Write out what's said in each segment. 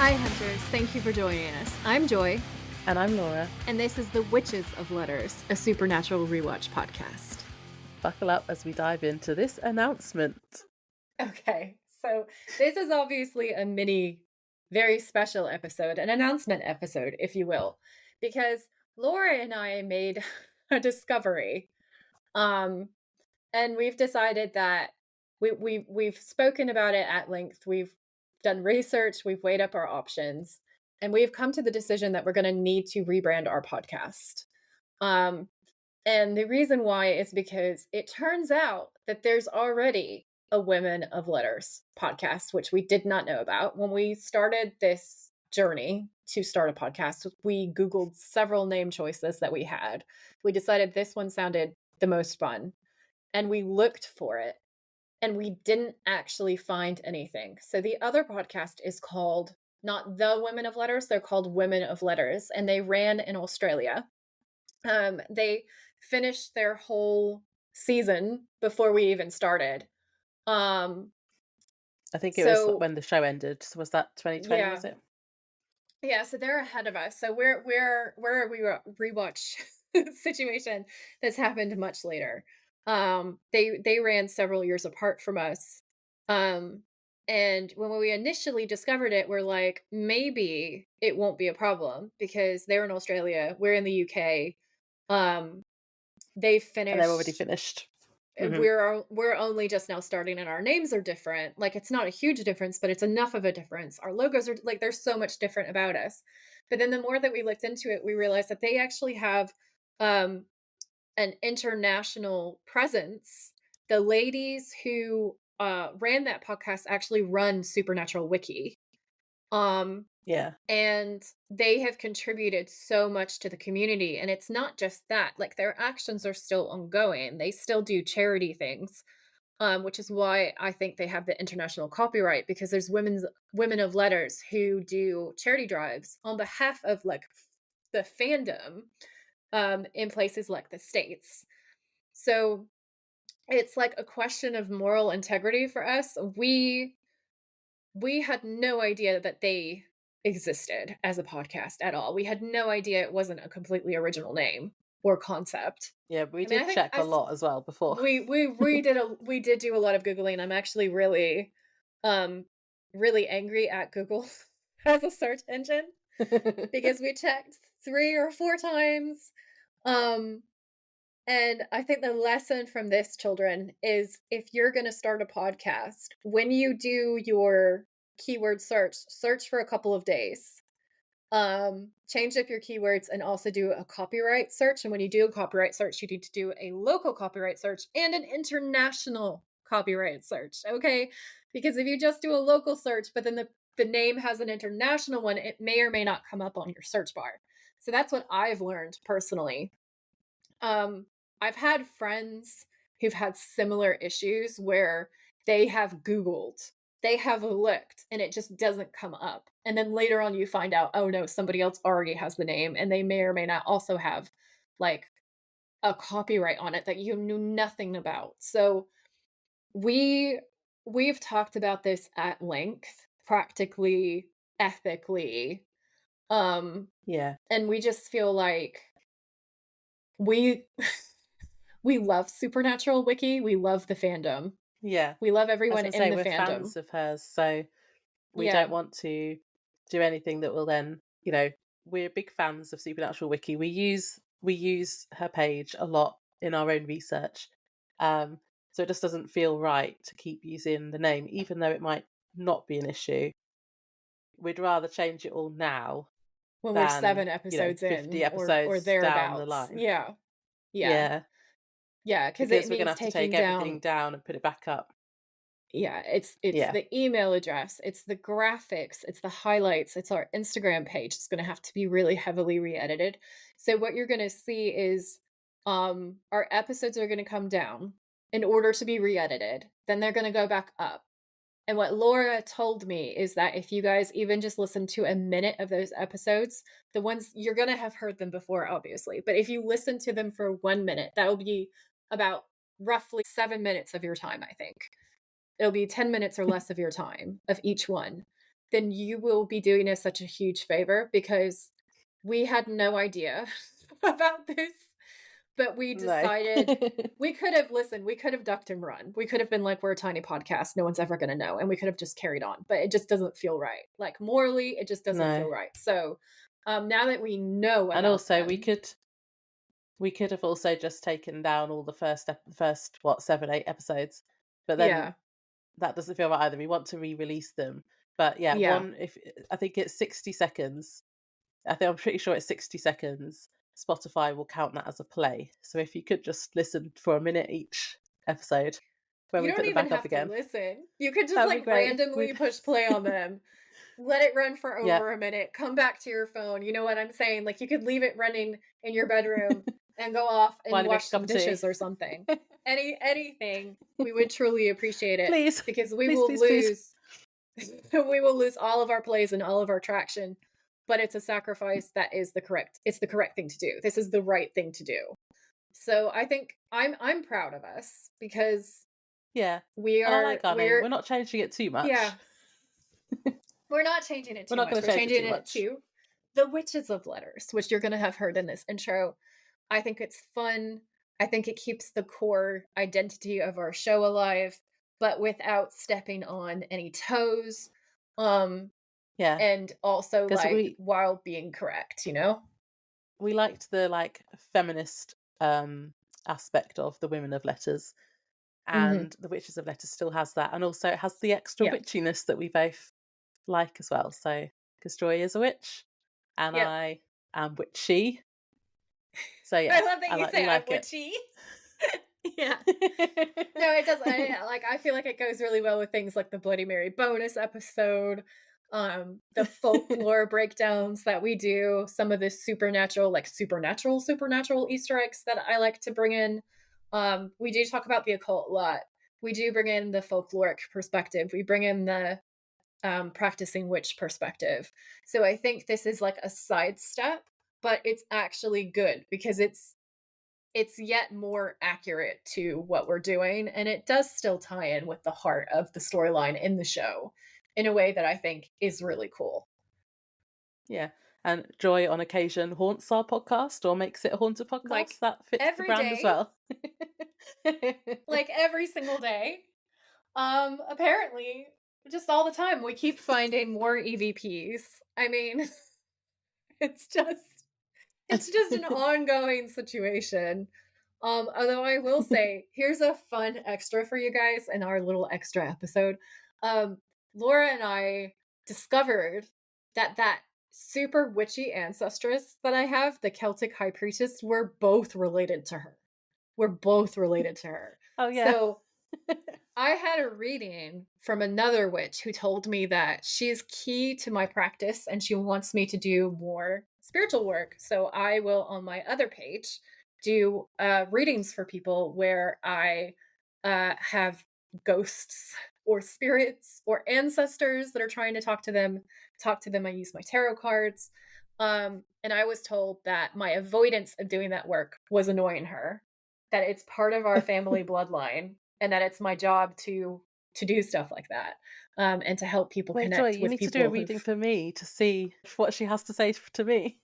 Hi, Hunters. Thank you for joining us. I'm Joy, And I'm Laura. and this is The Witches of Letters, a supernatural rewatch podcast. Buckle up as we dive into this announcement. Okay, so this is obviously a mini, very special episode, an announcement episode, if you will, because Laura and I made a discovery, and we've decided that we've spoken about it at length. We've done research, we've weighed up our options, and we've come to the decision that we're going to need to rebrand our podcast. Um, and the reason why is because it turns out that there's already a Women of Letters podcast, which we did not know about. When we started this journey to start a podcast, we Googled several name choices that we had. We decided this one sounded the most fun, and we looked for it, and we didn't actually find anything. So the other podcast is called not The Women of Letters, they're called Women of Letters, and they ran in Australia. They finished their whole season before we even started. Um, I think it was so when the show ended. So was that 2020, yeah, was it? yeah. So they're ahead of us. So we're a rewatch situation that's happened much later. They ran several years apart from us. Um, and when we initially discovered it, we're like, maybe it won't be a problem because they're in Australia, we're in the UK. Um, they And they're already finished. finished. Hmm. We're only just now starting, and our names are different. Like, it's not a huge difference, but it's enough of a difference. Our logos are like, there's so much different about us. But then the more that we looked into it, we realized that they actually have um an international presence. The ladies who ran that podcast actually run Supernatural Wiki. Um Yeah. and they have contributed so much to the community, and it's not just that, like, their actions are still ongoing. They still do charity things, which is why I think they have the international copyright, because there's women of letters who do charity drives on behalf of, like, the fandom, in places like the States. So it's like a question of moral integrity for us. We had no idea that they existed as a podcast at all. We had no idea it wasn't a completely original name or concept. Yeah, we I mean, did check a lot as well before. we did do a lot of Googling. I'm actually um really angry at Google as a search engine because we checked 3 or 4 times. Um and I think the lesson from this, children, is if you're going to start a podcast, when you do your keyword search for a couple of days. Change up your keywords and also do a copyright search. And when you do a copyright search, you need to do a local copyright search and an international copyright search. Okay. Because if you just do a local search, but then the name has an international one, it may or may not come up on your search bar. So that's what I've learned personally. Um, I've had friends who've had similar issues where they have Googled, they have looked, and it just doesn't come up. And then later on, you find out, oh no, somebody else already has the name, and they may or may not also have like a copyright on it that you knew nothing about. So we we've talked about this at length, practically, ethically, um, Yeah. and we just feel like we we love Supernatural Wiki. We love the fandom. Yeah. We love As everyone I in say, the we're fandom. fans of hers, so we don't Yeah. want to do anything that will then, we're big fans of Supernatural Wiki. We use her page a lot in our own research. So it just doesn't feel right to keep using the name, even though it might not be an issue. We'd rather change it all now When we're than, 7 episodes 50 in or episodes down the thereabouts. line. Yeah. Yeah. Yeah, Yeah, because it because we're going to means have to take taking everything down. down and put it back up. Yeah, it's Yeah. the email address, it's the graphics, it's the highlights, it's our Instagram page. It's gonna have to be really heavily re-edited. So what you're gonna see is our episodes are gonna come down in order to be re-edited. Then they're gonna go back up. And what Laura told me is that if you guys even just listen to a minute of those episodes, the ones you're going to have heard them before, obviously, but if you listen to them for 1 minute, that will be about roughly 7 minutes of your time, I think. It'll be 10 minutes or less of your time of each one. then you will be doing us such a huge favor because we had no idea about this, but we No. decided we could have listened, we could have ducked and run. We could have been like, we're a tiny podcast, no one's ever gonna know, and we could have just carried on, but it just doesn't feel right. Like morally, it just doesn't No. feel right. So now that we know And about also them, we could have also just taken down all the first what, 7, 8 episodes. But then yeah, that doesn't feel right either. We want to re-release them. But yeah, yeah. one if I think it's 60 seconds. I'm pretty sure it's 60 seconds. Spotify will count that as a play. So if you could just listen for a minute each episode when You we don't put them even back up have to again, listen. You could just that would be like great. randomly push play on them. Let it run for Yeah, over a minute. Come back to your phone. You know what I'm saying? Like you could leave it running in your bedroom and go off and while you make wash a cup some of tea. dishes or something. Anything. We would truly appreciate it Please, because we please, will please, please. lose we will lose all of our plays and all of our traction. But it's a sacrifice that is the correct thing to do. This is the right thing to do. So I think I'm proud of us because Yeah, and I like our name. we're We're not changing it too much. yeah, we're not changing it We're too not much. going to We're change it changing too it much. to the Witches of Letters, which you're going to have heard in this intro. I think it's fun. I think it keeps the core identity of our show alive, but without stepping on any toes. Um, Yeah, and also because like while being correct, you know? we liked the like feminist aspect of the Women of Letters, Hmm. and the Witches of Letters still has that, and also it has the extra Yeah. witchiness that we both like as well. So because Joy is a witch, and Yep. I am witchy. So I yeah, love that you we say I'm like it. witchy. Yeah. No, it does. Yeah, like I feel like it goes really well with things like the Bloody Mary bonus episode, the folklore breakdowns that we do, some of the supernatural, like supernatural Easter eggs that I like to bring in. We do talk about the occult a lot. We do bring in the folkloric perspective. We bring in the practicing witch perspective. So I think this is like a sidestep, but it's actually good because it's yet more accurate to what we're doing, and it does still tie in with the heart of the storyline in the show in a way that I think is really cool. Yeah, and Joy on occasion haunts our podcast or makes it a haunted Like podcast. That fits the every brand as day, well. like every single day. Apparently just all the time we keep finding more EVPs. I mean, it's just it's just an ongoing situation. Although I will say, here's a fun extra for you guys in our little extra episode. Um, Laura and I discovered that super witchy ancestress that I have, the Celtic High Priestess, we're both related to her. We're both related to her. Oh yeah. So I had a reading from another witch who told me that she is key to my practice and she wants me to do more spiritual work. So I will, on my other page, do readings for people where I have ghosts or spirits or ancestors that are trying to talk to them. Talk to them. I use my tarot cards. And I was told that my avoidance of doing that work was annoying her, that it's part of our family bloodline and that it's my job to do stuff like that, and to help people Wait, Joy, connect you with need to do a people reading who've for me to see what she has to say to me.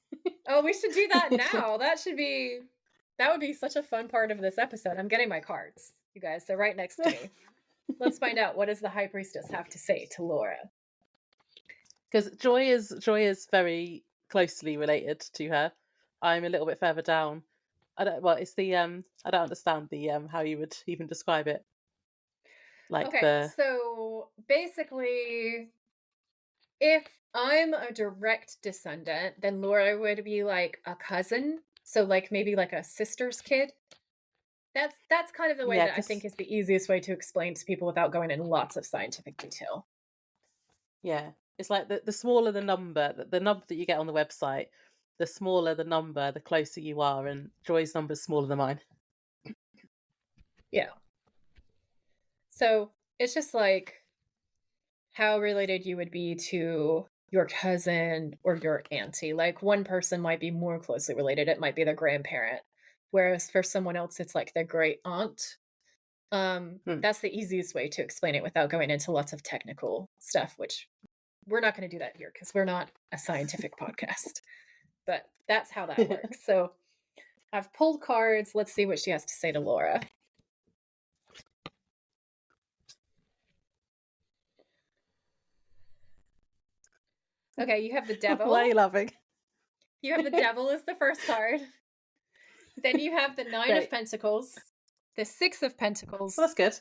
oh, we should do that now. That would be such a fun part of this episode. I'm getting my cards, you guys. They're right next to me. Let's find out, what does the high priestess have to say to Laura? Because Joy is very closely related to her. I'm a little bit further down. I don't. Well, it's the I don't understand the how you would even describe it. Like Okay, the so basically, if I'm a direct descendant, then Laura would be like a cousin. So like maybe like a sister's kid. That's kind of the way yeah, that I think because is the easiest way to explain to people without going into lots of scientific detail. yeah, it's like the smaller the number that you get on the website, the smaller the number, the closer you are, and Joy's number is smaller than mine. Yeah. So it's just like how related you would be to your cousin or your auntie. Like one person might be more closely related, it might be their grandparent. Whereas for someone else, it's like their great aunt. Hmm. That's the easiest way to explain it without going into lots of technical stuff, which we're not going to do that here because we're not a scientific podcast. But that's how that works. So I've pulled cards. Let's see what she has to say to Laura. Okay, you have the devil. Why are you laughing? You have the devil as the first card. Then you have the Nine of Great. Pentacles, the Six of Pentacles, Well, that's good.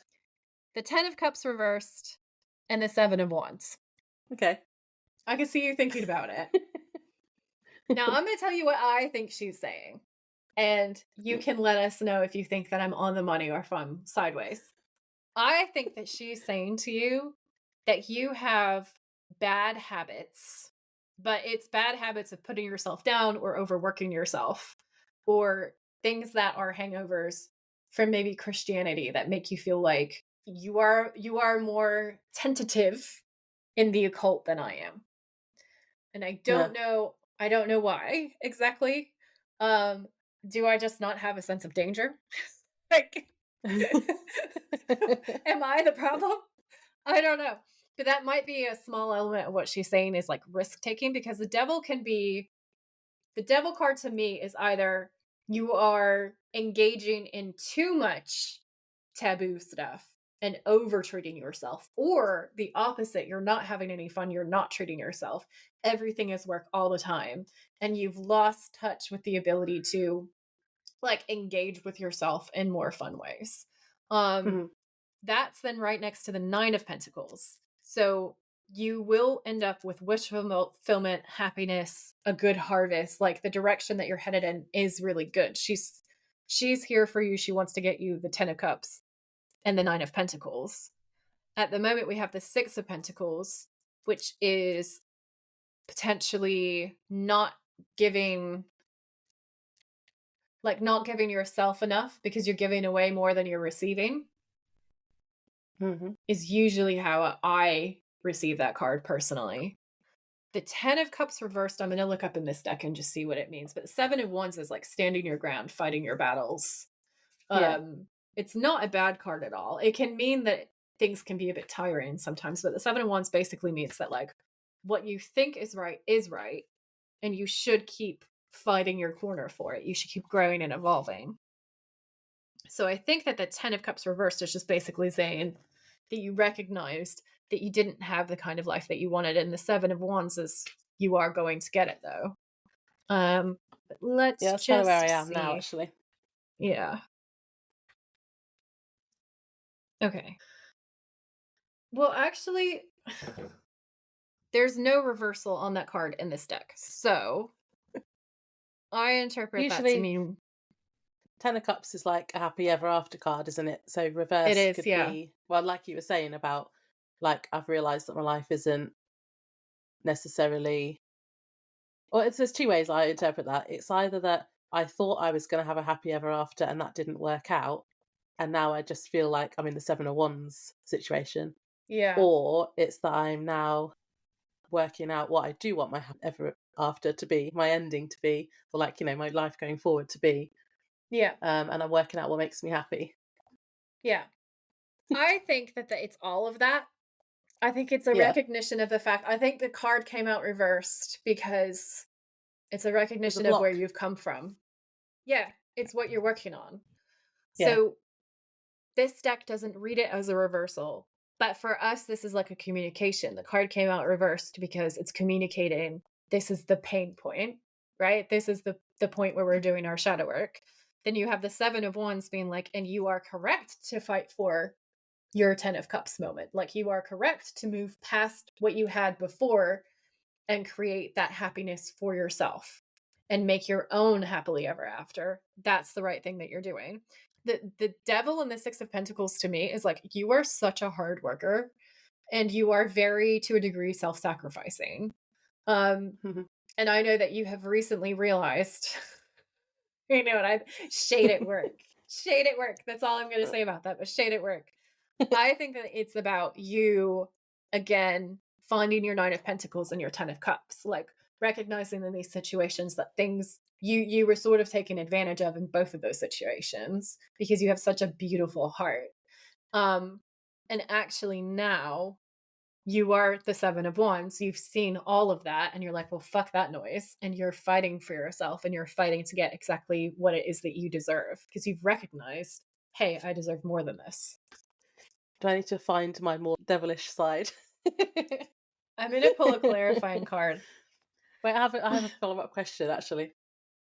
the Ten of Cups reversed, and the Seven of Wands. Okay. I can see you thinking about it. Now, I'm going to tell you what I think she's saying. And you can let us know if you think that I'm on the money or if I'm sideways. I think that she's saying to you that you have bad habits, but it's bad habits of putting yourself down or overworking yourself, or things that are hangovers from maybe Christianity that make you feel like you are more tentative in the occult than I am. And I don't know why exactly. Do I just not have a sense of danger? Like, am I the problem? I don't know. But that might be a small element of what she's saying is like risk taking, because the devil card to me is either you are engaging in too much taboo stuff and over treating yourself, or the opposite, you're not having any fun, you're not treating yourself, everything is work all the time, and you've lost touch with the ability to like engage with yourself in more fun ways. That's then right next to the Nine of Pentacles. So you will end up with wish fulfillment, happiness, a good harvest. Like the direction that you're headed in is really good. She's here for you. She wants to get you the Ten of Cups and the Nine of Pentacles. At the moment, we have the Six of Pentacles, which is potentially not giving yourself enough because you're giving away more than you're receiving. Is usually how I receive that card personally. The Ten of Cups reversed, I'm going to look up in this deck and just see what it means. But the Seven of Wands is like standing your ground, fighting your battles. It's not a bad card at all. It can mean that things can be a bit tiring sometimes, but the Seven of Wands basically means that like what you think is right, and you should keep fighting your corner for it. You should keep growing and evolving. So I think that the Ten of Cups reversed is just basically saying that you recognized that you didn't have the kind of life that you wanted, and the Seven of Wands is you are going to get it though. But let's that's just kind of where I am see. now, actually. Yeah. Okay. Well, actually, there's no reversal on that card in this deck, so I interpret that to Usually, mean Ten of Cups is like a happy ever after card, isn't it? So it reverse is. could Yeah. be, well, like you were saying about, like, I've realised that my life isn't necessarily, well, there's two ways I interpret that. It's either that I thought I was going to have a happy ever after and that didn't work out, and now I just feel like I'm in the Seven of Wands situation. Yeah. Or it's that I'm now working out what I do want my ever after to be, my ending to be, or like, my life going forward to be. Yeah. And I'm working out what makes me happy. Yeah. I think that it's all of that. I think it's a Yeah. recognition of the fact. I think the card came out reversed because it's a There's a recognition of where block. you've come from. Yeah, it's what you're working on. Yeah. So this deck doesn't read it as a reversal, but for us, this is like a communication. The card came out reversed because it's communicating. This is the pain point, right? This is the point where we're doing our shadow work. Then you have the Seven of Wands being like, and you are correct to fight for your Ten of Cups moment. Like you are correct to move past what you had before and create that happiness for yourself and make your own happily ever after. That's the right thing that you're doing. The devil and the Six of Pentacles to me is like you are such a hard worker and you are very to a degree self-sacrificing. And I know that you have recently realized you know what I shade at work. Shade at work. That's all I'm going to say about that, but shade at work. I think that it's about you, again, finding your Nine of Pentacles and your Ten of Cups, like recognizing in these situations that things you were sort of taken advantage of in both of those situations because you have such a beautiful heart. And actually now you are the Seven of Wands. You've seen all of that, and you're like, well, fuck that noise. And you're fighting for yourself, and you're fighting to get exactly what it is that you deserve because you've recognized, hey, I deserve more than this. Do I need to find my more devilish side? I'm going to pull a clarifying card. Wait, I have a follow-up question, actually.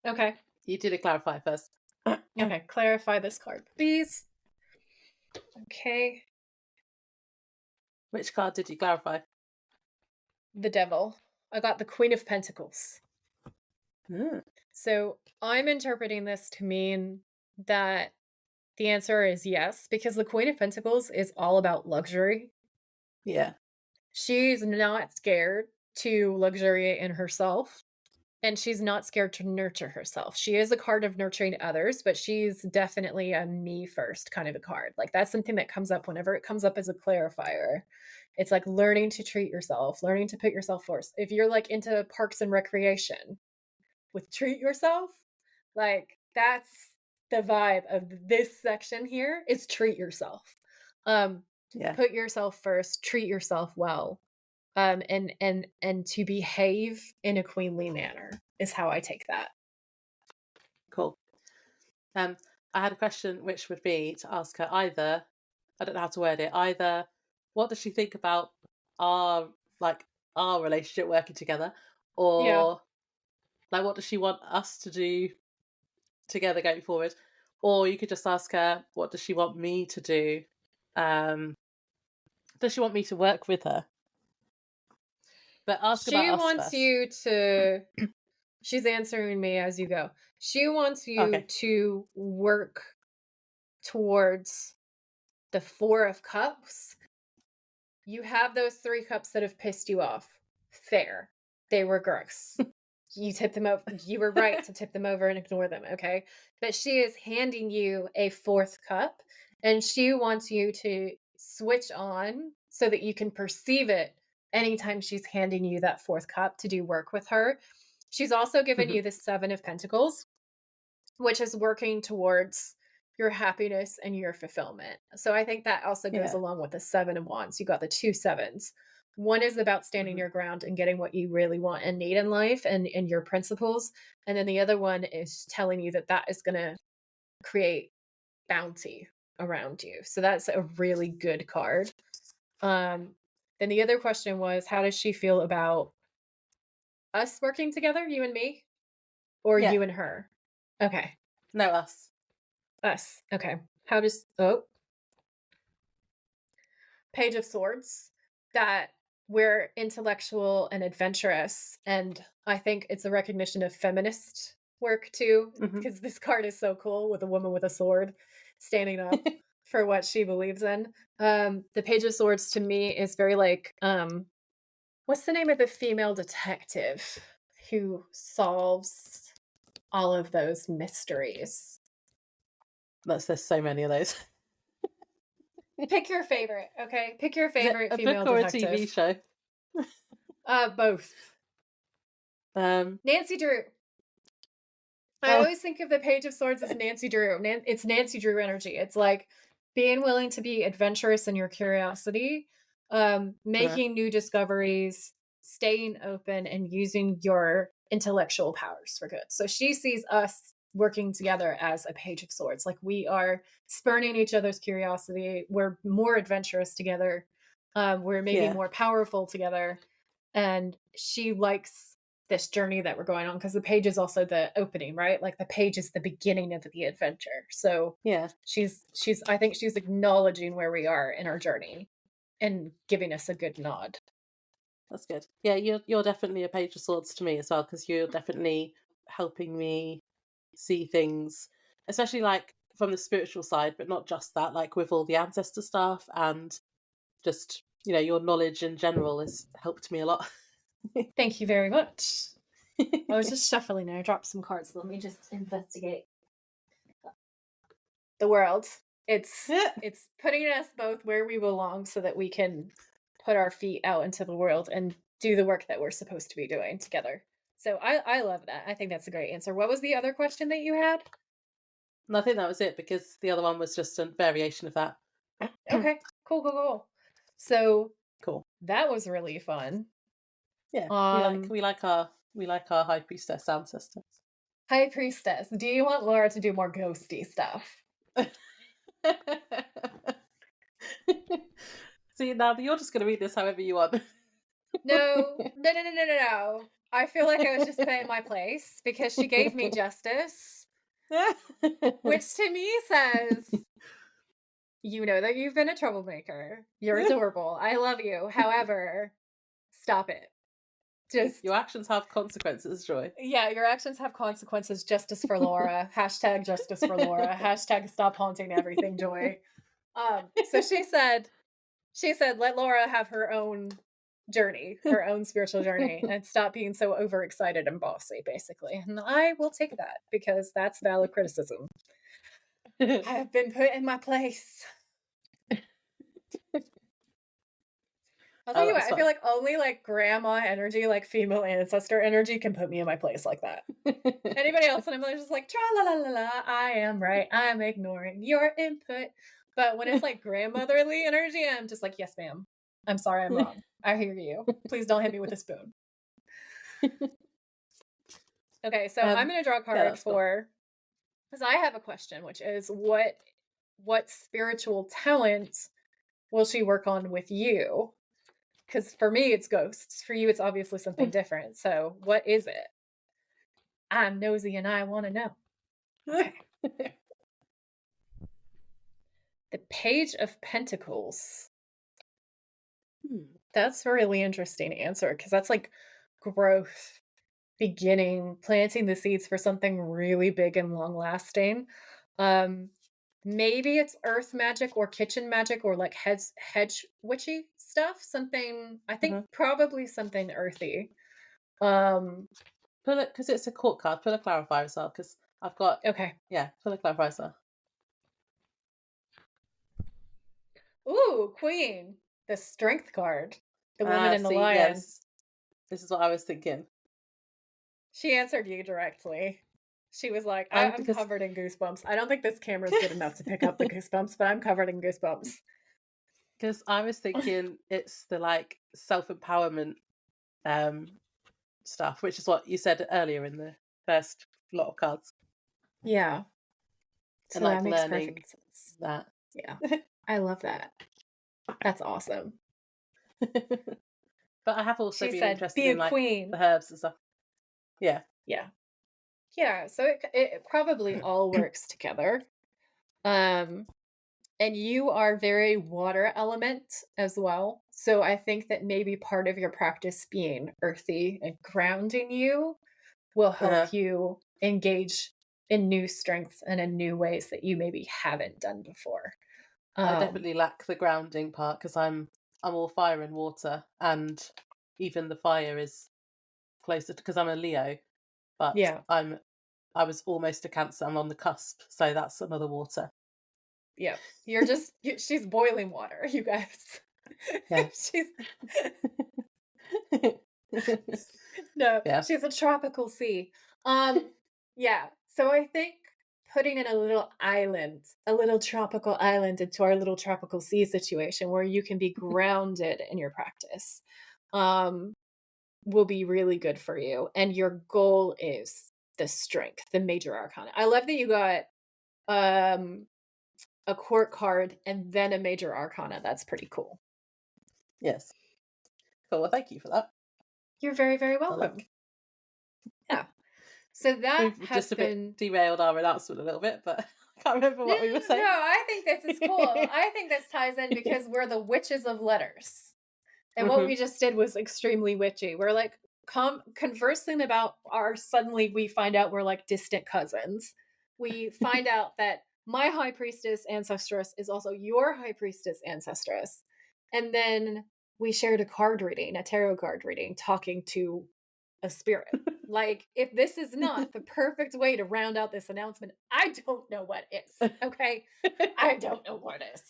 Okay. You did a clarify first. Okay. Clarify this card, please. Okay. Which card did you clarify? The Devil. I got the Queen of Pentacles. Mm. So I'm interpreting this to mean that the answer is yes, because the Queen of Pentacles is all about luxury. Yeah. She's not scared to luxuriate in herself, and she's not scared to nurture herself. She is a card of nurturing others, but she's definitely a me first kind of a card. Like that's something that comes up whenever it comes up as a clarifier. It's like learning to treat yourself, learning to put yourself first. If you're like into parks and recreation with treat yourself, like that's the vibe of this section here is treat yourself. Um Yeah. put yourself first, treat yourself well. And to behave in a queenly manner is how I take that. Cool. I had a question which would be to ask her either, I don't know how to word it, either what does she think about our our relationship working together, Yeah. or like what does she want us to do together going forward? Or you could just ask her, what does she want me to do? Does she want me to work with her? But ask about She us wants first. you to she's answering me as you go. She wants you Okay. to work towards the 4 of cups. You have those 3 cups that have pissed you off. Fair. They were gross. You tip them over. You were right to tip them over and ignore them, okay? But she is handing you a 4th cup, and she wants you to switch on so that you can perceive it anytime she's handing you that 4th cup to do work with her. She's also given Mhm. you the 7 of Pentacles, which is working towards your happiness and your fulfillment. So I think that also goes Yeah. along with the 7 of Wands. You got the 2 sevens. One is about standing Mhm. your ground and getting what you really want and need in life and your principles. And then the other one is telling you that that is going to create bounty around you. So that's a really good card. Then the other question was, how does she feel about us working together, you and me, or Yeah. you and her? Okay. No, us. Us. Okay. How does Page of Swords, that we're intellectual and adventurous, and I think it's a recognition of feminist work too, Mhm. because this card is so cool with a woman with a sword standing up for what she believes in. The Page of Swords to me is very like, what's the name of the female detective who solves all of those mysteries? There's so many of those. Pick your favorite, okay? Pick your Is it favorite a book female or a TV detective. show? Both. Um, Nancy Drew. I oh, always think of the Page of Swords as Nancy Drew. It's Nancy Drew energy. It's like being willing to be adventurous in your curiosity, uh, making new discoveries, staying open, and using your intellectual powers for good. So she sees us working together as a Page of Swords. Like we are spurning each other's curiosity. We're more adventurous together. We're maybe yeah, more powerful together. And she likes this journey that we're going on because the page is also the opening, right? Like the page is the beginning of the adventure. So yeah. she's I think she's acknowledging where we are in our journey and giving us a good nod. That's good. Yeah, you're definitely a page of swords to me as well, because you're definitely helping me see things, especially like from the spiritual side, but not just that. Like with all the ancestor stuff and just your knowledge in general has helped me a lot. Thank you very much. I was just shuffling and I dropped some cards. So let me just investigate the world. It's putting us both where we belong so that we can put our feet out into the world and do the work that we're supposed to be doing together. So I love that. I think that's a great answer. What was the other question that you had? And I think that was it, because the other one was just a variation of that. Okay, cool. So Cool. That was really fun. Yeah, Um, we like our high priestess ancestors. High Priestess, do you want Laura to do more ghosty stuff? See, now you're just going to read this however you want. No. No, no, no, no, no, no. I feel like I was just put in my place because she gave me justice, which to me says, "You know that you've been a troublemaker. You're adorable. I love you. However, stop it. Your Just actions have consequences, Joy. yeah, your actions have consequences. Justice for Laura. Hashtag justice for Laura. Hashtag stop haunting everything, Joy." So she said, let Laura have her own journey, her own spiritual journey, and stop being so overexcited and bossy, basically. And I will take that because that's valid criticism. I have been put in my place. I'll tell Oh, you what, that's I feel fine. like only like grandma energy, like female ancestor energy can put me in my place like that. Anybody else, and I'm like, just like, tra la la la la, I am right. I'm ignoring your input. But when it's like grandmotherly energy, I'm just like, yes, ma'am. I'm sorry, I'm wrong. I hear you. Please don't hit me with a spoon. Okay, so I'm gonna draw a Yeah, card that's cool. for because I have a question, which is what spiritual talent will she work on with you? Because for me, it's ghosts. For you, it's obviously something different. So what is it? I'm nosy and I want to know. Okay. The Page of Pentacles. That's a really interesting answer because that's like growth, beginning, planting the seeds for something really big and long lasting. Um, Maybe it's earth magic or kitchen magic or like hedge witchy stuff. Something I think Mhm. probably something earthy. Um, Pull it because it's a court card. Pull a clarifier as well because I've got okay. pull a clarifier as well. Ooh, Queen. The Strength card. The woman and the See, yeah, lion. this is what I was thinking. She answered you directly. She was like, And I'm because covered in goosebumps. I don't think this camera is good enough to pick up the goosebumps, but I'm covered in goosebumps. because I was thinking it's the like self empowerment um stuff, which is what you said earlier in the first lot of cards, Yeah. and So that like makes learning perfect sense. that. Yeah. I love that. That's awesome. But I have also She been said, interested be a in like queen. the herbs and stuff. Yeah. Yeah. Yeah. So it probably all works together. Um, and you are very water element as well. So I think that maybe part of your practice being earthy and grounding you will Uh-huh. help you engage in new strengths and in new ways that you maybe haven't done before. I Um, definitely lack the grounding part because I'm all fire and water, and even the fire is closer because I'm a Leo, but yeah, I was almost a Cancer. I'm on the cusp, so that's another water. yeah. She's boiling water, you guys. Yeah. She's no, Yeah. she's a tropical sea. Um, yeah. So I think putting in a little island, a little tropical island into our little tropical sea situation where you can be grounded in your practice, um, will be really good for you. And your goal is the strength, the major arcana. I love that you got um a court card and then a major arcana. That's pretty cool. Yes. Cool. Well, thank you for that. You're very, very I welcome. like. Yeah. So that We've has just a bit been derailed our announcement a little bit, but I can't remember no, what we were no, no, no. saying. I think this is cool. I think this ties in because we're the witches of letters. And what Hmm. we just did was extremely witchy. We're like conversing about our suddenly we find out we're like distant cousins. We find out that my high priestess ancestress is also your high priestess ancestress. And then we shared a card reading, a tarot card reading, talking to a spirit. Like, if this is not the perfect way to round out this announcement, I don't know what is. Okay. I don't know what is.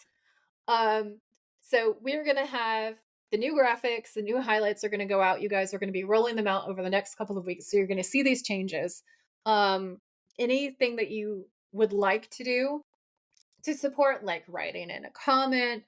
Um, so we're gonna have the new graphics, the new highlights are gonna go out. You guys are gonna be rolling them out over the next couple of weeks. So you're gonna see these changes. Um, Anything that you would like to do to support, like writing in a comment,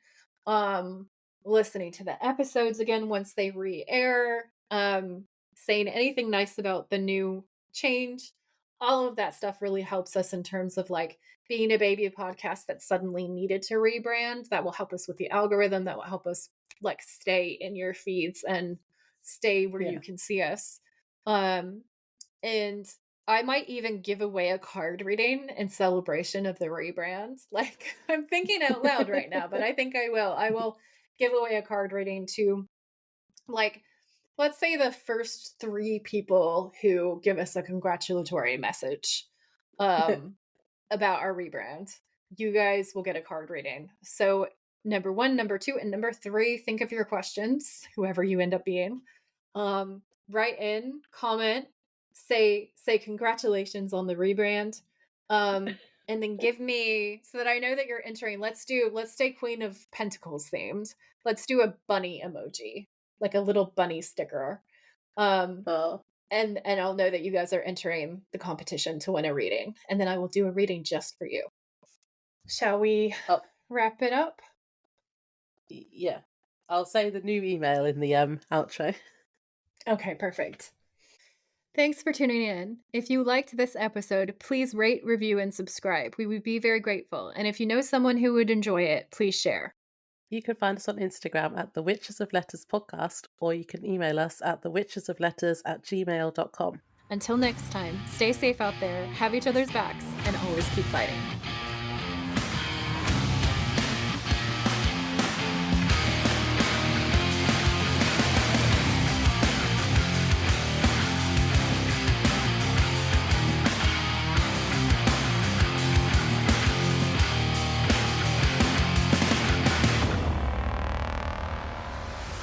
um, listening to the episodes again once they re-air, saying anything nice about the new change. All of that stuff really helps us in terms of like being a baby podcast that suddenly needed to rebrand. That will help us with the algorithm. That will help us like stay in your feeds and stay where you Yeah. can see us. Um, and I might even give away a card reading in celebration of the rebrand. Like, I'm thinking out loud right now, but I think I will. I will give away a card reading to, like, let's say the first 3 people who give us a congratulatory message, um, about our rebrand. You guys will get a card reading. So, number 1, number 2, and number 3, think of your questions, whoever you end up being. Write in, comment, say congratulations on the rebrand. And then give me so that I know that you're entering. Let's stay Queen of Pentacles themed. Let's do a bunny emoji, like a little bunny sticker. Um, Oh, and I'll know that you guys are entering the competition to win a reading. And then I will do a reading just for you. Shall we oh, wrap it up? yeah. I'll say the new email in the outro. Okay, perfect. Thanks for tuning in. If you liked this episode, please rate, review, and subscribe. We would be very grateful. And if you know someone who would enjoy it, please share. You can find us on Instagram at the Witches of Letters podcast, or you can email us at thewitchesofletters@gmail.com. Until next time, stay safe out there, have each other's backs, and always keep fighting.